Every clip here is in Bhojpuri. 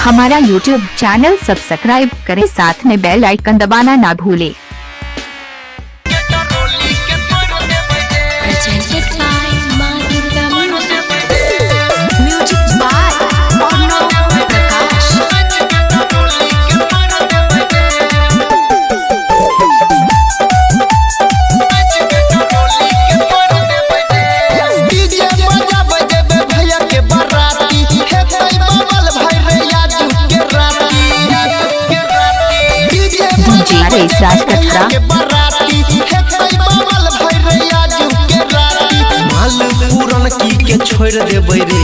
हमारा YouTube चैनल सब्सक्राइब करें, साथ में बेल आइकन दबाना ना भूलें। राज कटरा माल पूरन की के छोड़ देबै रे,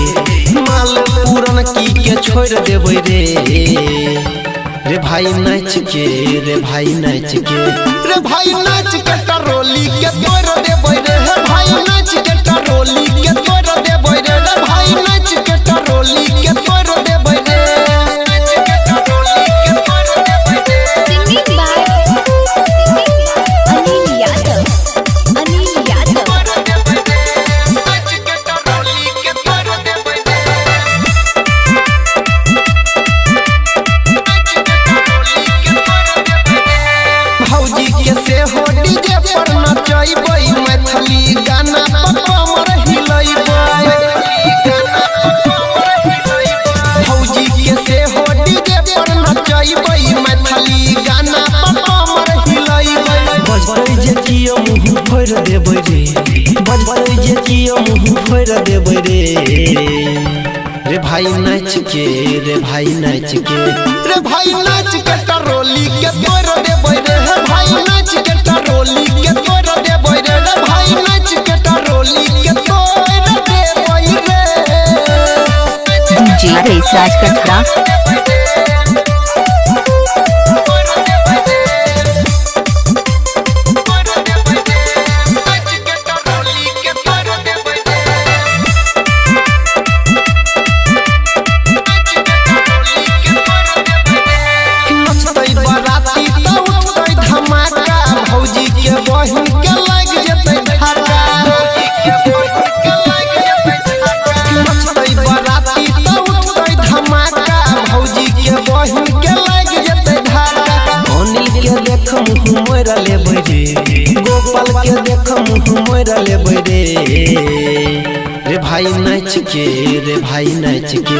माल पूरन की के छोड़ देबै रे। रे भाई नाच के, रे भाई नाच के, रे भाई नाच के टरोली के तोड़ देबै रे। भाई नाच के टरोली के तोड़ देबै रे। भाई नाच के टरोली के तोड़ देबै रे। मैथिली गाना कमर हिलैबै, भौजी के से हो डीजे पर नचैबै। मैथिली गाना कमर हिलैबै। बजबै जे कियो मुँह फोड़ देबै रे, बजबै जे कियो मुँह फोड़ देबै रे। रे भाई नाच के, रे भाई नाच के, रे भाई नाच के टरोली के तोड़ देबै रे। भाई नाच के टरोली के तोड़ देबै रे। भाई नाच के टरोली के तोड़ देबै रे। राज कटरा भौजी के बहिन के लग जेतै धक्का। नचतै बराती त उठतै धमाका। भौजी के बहिन के लग जेतै धक्का। अनिल के देख मुँह मोड़ लेबै रे, गोपाल के देख मुँह मोड़ लेबै रे। रे भाई नाच के, रे भाई नाच के,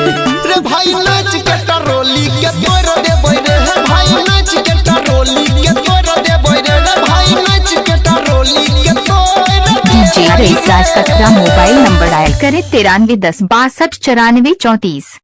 रे भाई नाच के टरोली के तोड़ देबै रे। भाई नाच के टरोली के तोड़ देबै रे। भाई नाच के टरोली के तोड़ देबै रे। राज कटरा मोबाइल नंबर डायल करें 93 10 62 94 34।